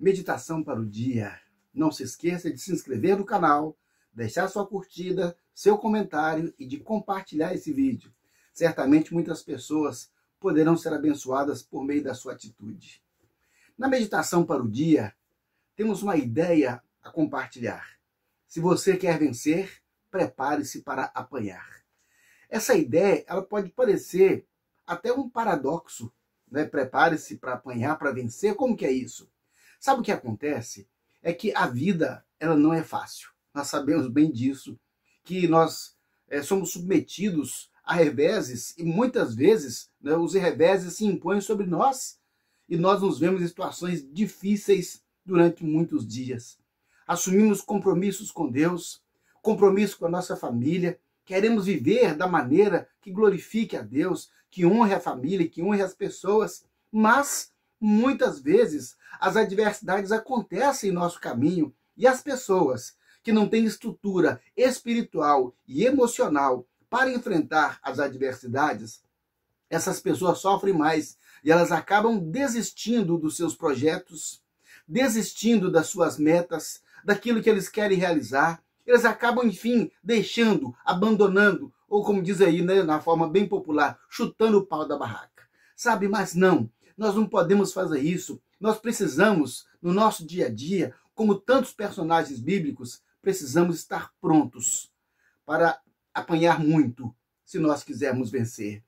Meditação para o dia. Não se esqueça de se inscrever no canal, deixar sua curtida, seu comentário e de compartilhar esse vídeo. Certamente muitas pessoas poderão ser abençoadas por meio da sua atitude. Na meditação para o dia, temos uma ideia a compartilhar. Se você quer vencer, prepare-se para apanhar. Essa ideia, ela pode parecer até um paradoxo, né? Prepare-se para apanhar, para vencer. Como que é isso? Sabe o que acontece? É que a vida, ela não é fácil. Nós sabemos bem disso, que nós somos submetidos a reveses e muitas vezes, né, os reveses se impõem sobre nós e nós nos vemos em situações difíceis durante muitos dias. Assumimos compromissos com Deus, compromisso com a nossa família, queremos viver da maneira que glorifique a Deus, que honre a família, que honre as pessoas, mas muitas vezes as adversidades acontecem em nosso caminho e as pessoas que não têm estrutura espiritual e emocional para enfrentar as adversidades, essas pessoas sofrem mais e elas acabam desistindo dos seus projetos, desistindo das suas metas, daquilo que eles querem realizar. Eles acabam, enfim, deixando, abandonando, ou como diz aí, né, na forma bem popular, chutando o pau da barraca. Sabe, mas não, nós não podemos fazer isso. Nós precisamos, no nosso dia a dia, como tantos personagens bíblicos, precisamos estar prontos para apanhar muito, se nós quisermos vencer.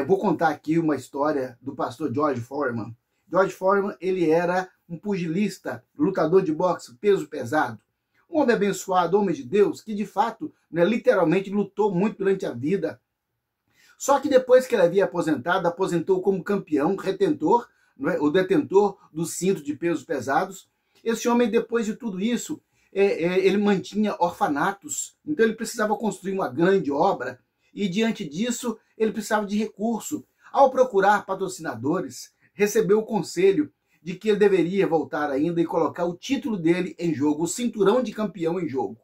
Vou contar aqui uma história do pastor George Foreman. George Foreman, ele era um pugilista, lutador de boxe, peso pesado. Um homem abençoado, homem de Deus, que de fato, né, literalmente lutou muito durante a vida. Só que depois que ele havia aposentado, aposentou como campeão, retentor, né, o detentor do cinto de pesos pesados. Esse homem, depois de tudo isso, ele mantinha orfanatos. Então ele precisava construir uma grande obra e diante disso ele precisava de recurso. Ao procurar patrocinadores, recebeu o conselho de que ele deveria voltar ainda e colocar o título dele em jogo, o cinturão de campeão em jogo.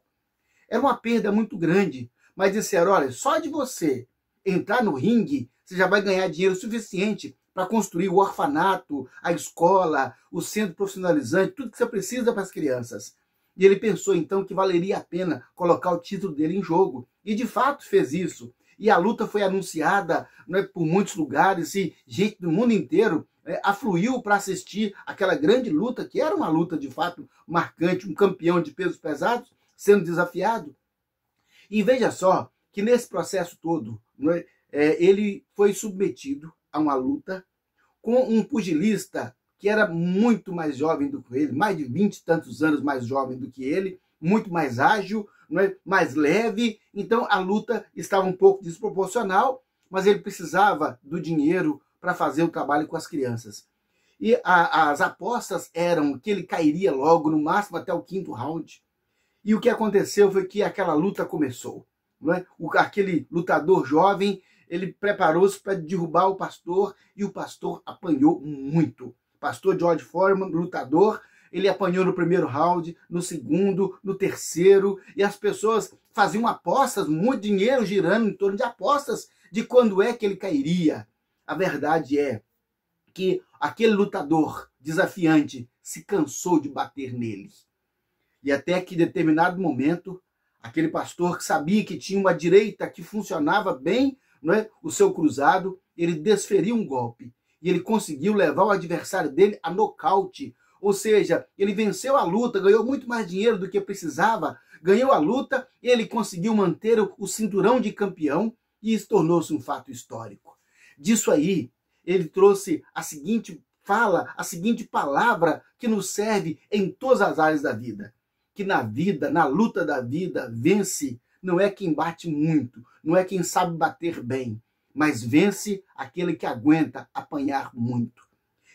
Era uma perda muito grande, mas disseram, olha, só de você entrar no ringue, você já vai ganhar dinheiro suficiente para construir o orfanato, a escola, o centro profissionalizante, tudo que você precisa para as crianças. E ele pensou então que valeria a pena colocar o título dele em jogo. E de fato fez isso. E a luta foi anunciada, né, por muitos lugares e gente do mundo inteiro afluiu para assistir aquela grande luta, que era uma luta de fato marcante, um campeão de pesos pesados sendo desafiado. E veja só que nesse processo todo, né, ele foi submetido a uma luta com um pugilista que era muito mais jovem do que ele, mais de 20 e tantos anos mais jovem do que ele, muito mais ágil, né, mais leve. Então a luta estava um pouco desproporcional, mas ele precisava do dinheiro para fazer o trabalho com as crianças. E as apostas eram que ele cairia logo, no máximo até o 5º round. E o que aconteceu foi que aquela luta começou. Não é? Aquele lutador jovem, ele preparou-se para derrubar o pastor e o pastor apanhou muito. Pastor George Foreman, lutador, ele apanhou no 1º round, no 2º, no 3º, e as pessoas faziam apostas, muito dinheiro girando em torno de apostas de quando é que ele cairia. A verdade é que aquele lutador desafiante se cansou de bater nele. E até que em determinado momento, aquele pastor que sabia que tinha uma direita que funcionava bem, não é? O seu cruzado, ele desferiu um golpe. E ele conseguiu levar o adversário dele a nocaute. Ou seja, ele venceu a luta, ganhou muito mais dinheiro do que precisava, ganhou a luta e ele conseguiu manter o cinturão de campeão e isso tornou-se um fato histórico. Disso aí, ele trouxe a seguinte fala, a seguinte palavra que nos serve em todas as áreas da vida. Que na vida, na luta da vida, vence não é quem bate muito, não é quem sabe bater bem, mas vence aquele que aguenta apanhar muito.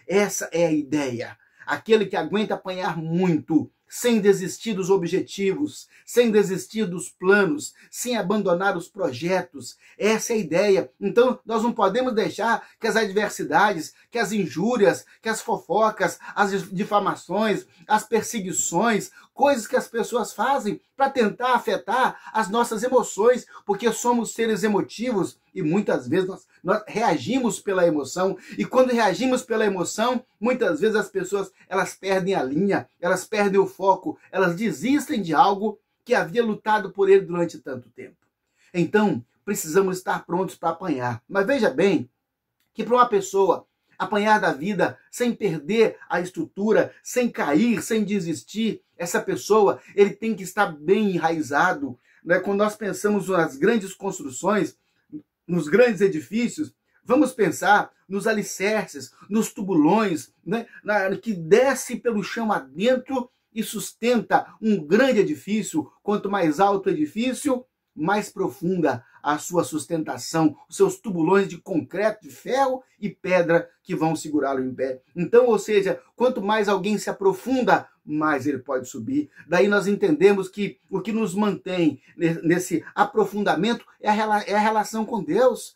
Essa é a ideia. Aquele que aguenta apanhar muito, sem desistir dos objetivos, sem desistir dos planos, sem abandonar os projetos. Essa é a ideia. Então, nós não podemos deixar que as adversidades, que as injúrias, que as fofocas, as difamações, as perseguições, coisas que as pessoas fazem para tentar afetar as nossas emoções, porque somos seres emotivos e muitas vezes nós reagimos pela emoção, e quando reagimos pela emoção, muitas vezes as pessoas elas perdem a linha, elas perdem o foco, elas desistem de algo que havia lutado por ele durante tanto tempo. Então, precisamos estar prontos para apanhar. Mas veja bem que para uma pessoa apanhar da vida sem perder a estrutura, sem cair, sem desistir, essa pessoa ele tem que estar bem enraizado. Né? Quando nós pensamos nas grandes construções, nos grandes edifícios, vamos pensar nos alicerces, nos tubulões, né? Que desce pelo chão adentro e sustenta um grande edifício. Quanto mais alto o edifício, mais profunda a sua sustentação, os seus tubulões de concreto, de ferro e pedra que vão segurá-lo em pé. Então, ou seja, quanto mais alguém se aprofunda, mais ele pode subir. Daí nós entendemos que o que nos mantém nesse aprofundamento é a relação com Deus.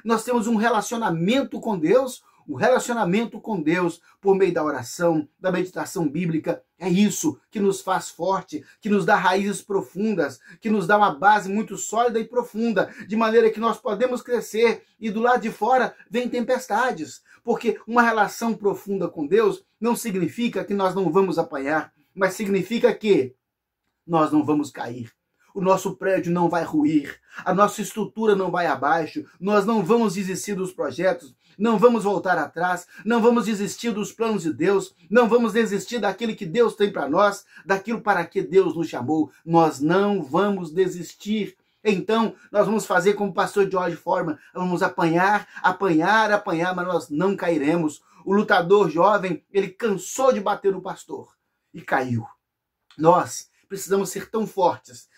Nós temos um relacionamento com Deus. O relacionamento com Deus por meio da oração, da meditação bíblica, é isso que nos faz forte, que nos dá raízes profundas, que nos dá uma base muito sólida e profunda, de maneira que nós podemos crescer e do lado de fora vem tempestades. Porque uma relação profunda com Deus não significa que nós não vamos apanhar, mas significa que nós não vamos cair. O nosso prédio não vai ruir, a nossa estrutura não vai abaixo, nós não vamos desistir dos projetos, não vamos voltar atrás, não vamos desistir dos planos de Deus, não vamos desistir daquilo que Deus tem para nós, daquilo para que Deus nos chamou. Nós não vamos desistir. Então, nós vamos fazer como o pastor George Foreman, vamos apanhar, mas nós não cairemos. O lutador jovem, ele cansou de bater no pastor e caiu. Nós precisamos ser tão fortes,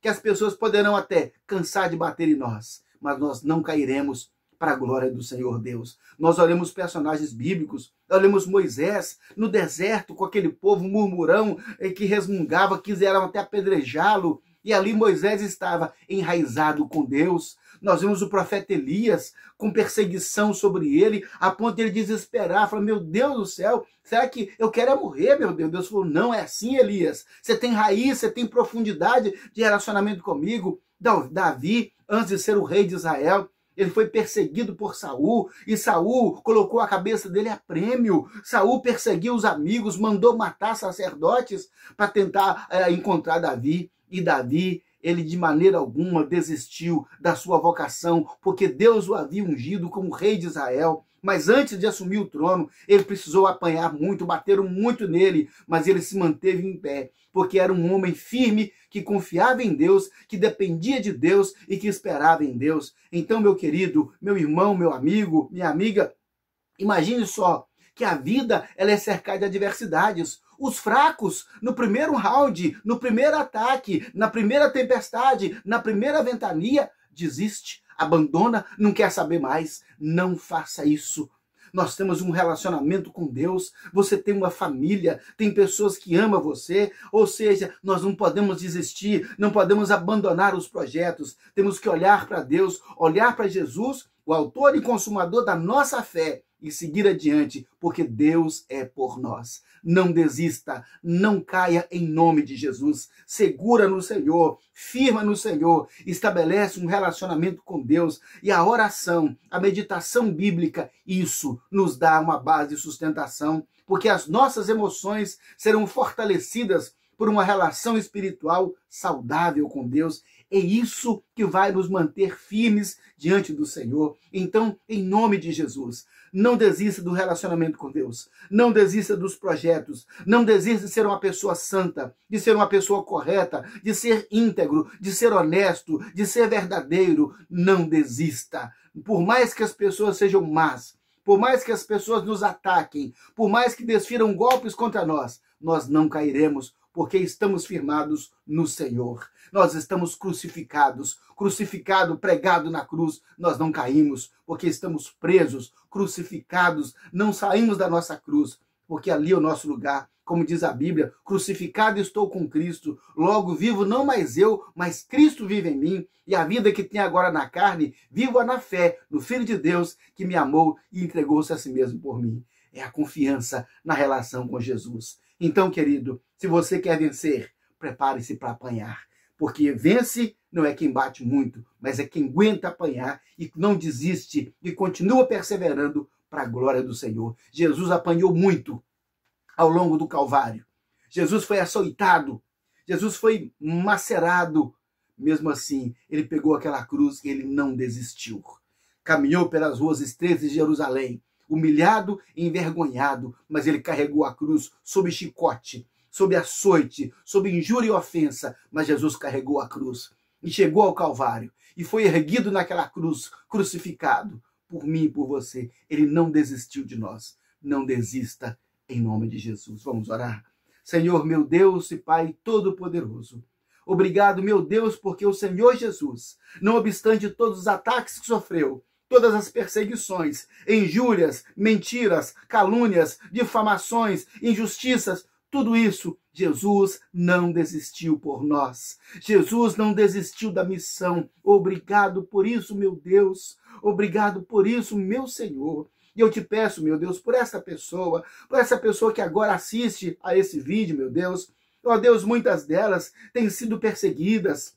que as pessoas poderão até cansar de bater em nós, mas nós não cairemos para a glória do Senhor Deus. Nós olhamos personagens bíblicos, olhamos Moisés no deserto com aquele povo murmurão que resmungava, quiseram até apedrejá-lo, e ali Moisés estava enraizado com Deus. Nós vimos o profeta Elias com perseguição sobre ele, a ponto de ele desesperar, falar, meu Deus do céu, será que eu quero morrer, meu Deus? Deus falou, não é assim, Elias. Você tem raiz, você tem profundidade de relacionamento comigo. Davi, antes de ser o rei de Israel, ele foi perseguido por Saul, e Saul colocou a cabeça dele a prêmio. Saul perseguiu os amigos, mandou matar sacerdotes para tentar encontrar Davi. E Davi, ele de maneira alguma desistiu da sua vocação, porque Deus o havia ungido como rei de Israel. Mas antes de assumir o trono, ele precisou apanhar muito, bateram muito nele, mas ele se manteve em pé, porque era um homem firme, que confiava em Deus, que dependia de Deus e que esperava em Deus. Então, meu querido, meu irmão, meu amigo, minha amiga, imagine só que a vida ela é cercada de adversidades. Os fracos, no primeiro round, no primeiro ataque, na primeira tempestade, na primeira ventania, desiste, abandona, não quer saber mais. Não faça isso. Nós temos um relacionamento com Deus, você tem uma família, tem pessoas que amam você, ou seja, nós não podemos desistir, não podemos abandonar os projetos, temos que olhar para Deus, olhar para Jesus, o autor e consumador da nossa fé, e seguir adiante, porque Deus é por nós. Não desista, não caia em nome de Jesus. Segura no Senhor, firma no Senhor, estabelece um relacionamento com Deus. E a oração, a meditação bíblica, isso nos dá uma base de sustentação, porque as nossas emoções serão fortalecidas por uma relação espiritual saudável com Deus. É isso que vai nos manter firmes diante do Senhor. Então, em nome de Jesus, não desista do relacionamento com Deus. Não desista dos projetos. Não desista de ser uma pessoa santa, de ser uma pessoa correta, de ser íntegro, de ser honesto, de ser verdadeiro. Não desista. Por mais que as pessoas sejam más, por mais que as pessoas nos ataquem, por mais que desfiram golpes contra nós, nós não cairemos, porque estamos firmados no Senhor. Nós estamos crucificados, pregado na cruz, nós não caímos, porque estamos presos, crucificados, não saímos da nossa cruz, porque ali é o nosso lugar. Como diz a Bíblia, crucificado estou com Cristo, logo vivo não mais eu, mas Cristo vive em mim, e a vida que tenho agora na carne, vivo-a na fé, no Filho de Deus, que me amou e entregou-se a si mesmo por mim. É a confiança na relação com Jesus. Então, querido, se você quer vencer, prepare-se para apanhar. Porque vence não é quem bate muito, mas é quem aguenta apanhar e não desiste e continua perseverando para a glória do Senhor. Jesus apanhou muito ao longo do Calvário. Jesus foi açoitado. Jesus foi macerado. Mesmo assim, ele pegou aquela cruz e ele não desistiu. Caminhou pelas ruas estreitas de Jerusalém, humilhado e envergonhado, mas ele carregou a cruz sob chicote, sob açoite, sob injúria e ofensa, mas Jesus carregou a cruz e chegou ao Calvário e foi erguido naquela cruz, crucificado por mim e por você. Ele não desistiu de nós. Não desista em nome de Jesus. Vamos orar. Senhor, meu Deus e Pai Todo-Poderoso, obrigado, meu Deus, porque o Senhor Jesus, não obstante todos os ataques que sofreu, todas as perseguições, injúrias, mentiras, calúnias, difamações, injustiças, tudo isso, Jesus não desistiu por nós. Jesus não desistiu da missão. Obrigado por isso, meu Deus. Obrigado por isso, meu Senhor. E eu te peço, meu Deus, por essa pessoa que agora assiste a esse vídeo, meu Deus. Ó Deus, muitas delas têm sido perseguidas,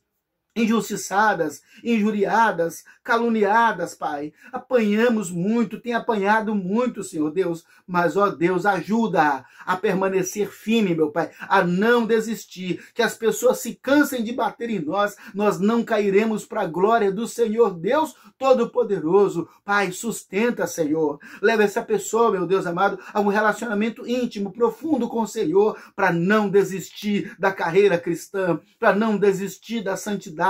injustiçadas, injuriadas, caluniadas, Pai. Apanhamos muito, tem apanhado muito, Senhor Deus, mas, ó Deus, ajuda a permanecer firme, meu Pai, a não desistir, que as pessoas se cansem de bater em nós, nós não cairemos para a glória do Senhor Deus Todo-Poderoso. Pai, sustenta, Senhor, leva essa pessoa, meu Deus amado, a um relacionamento íntimo, profundo com o Senhor, para não desistir da carreira cristã, para não desistir da santidade,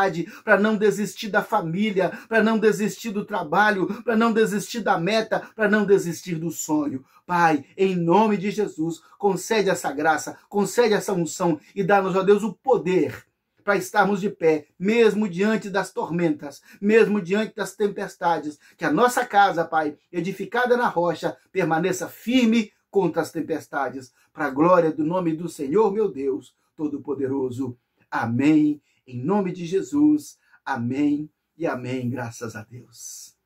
para não desistir da família, para não desistir do trabalho, para não desistir da meta, para não desistir do sonho. Pai, em nome de Jesus, concede essa graça, concede essa unção e dá-nos, ó Deus, o poder para estarmos de pé, mesmo diante das tormentas, mesmo diante das tempestades, que a nossa casa, Pai, edificada na rocha, permaneça firme contra as tempestades, para a glória do nome do Senhor, meu Deus, Todo-Poderoso. Amém. Em nome de Jesus, amém e amém, graças a Deus.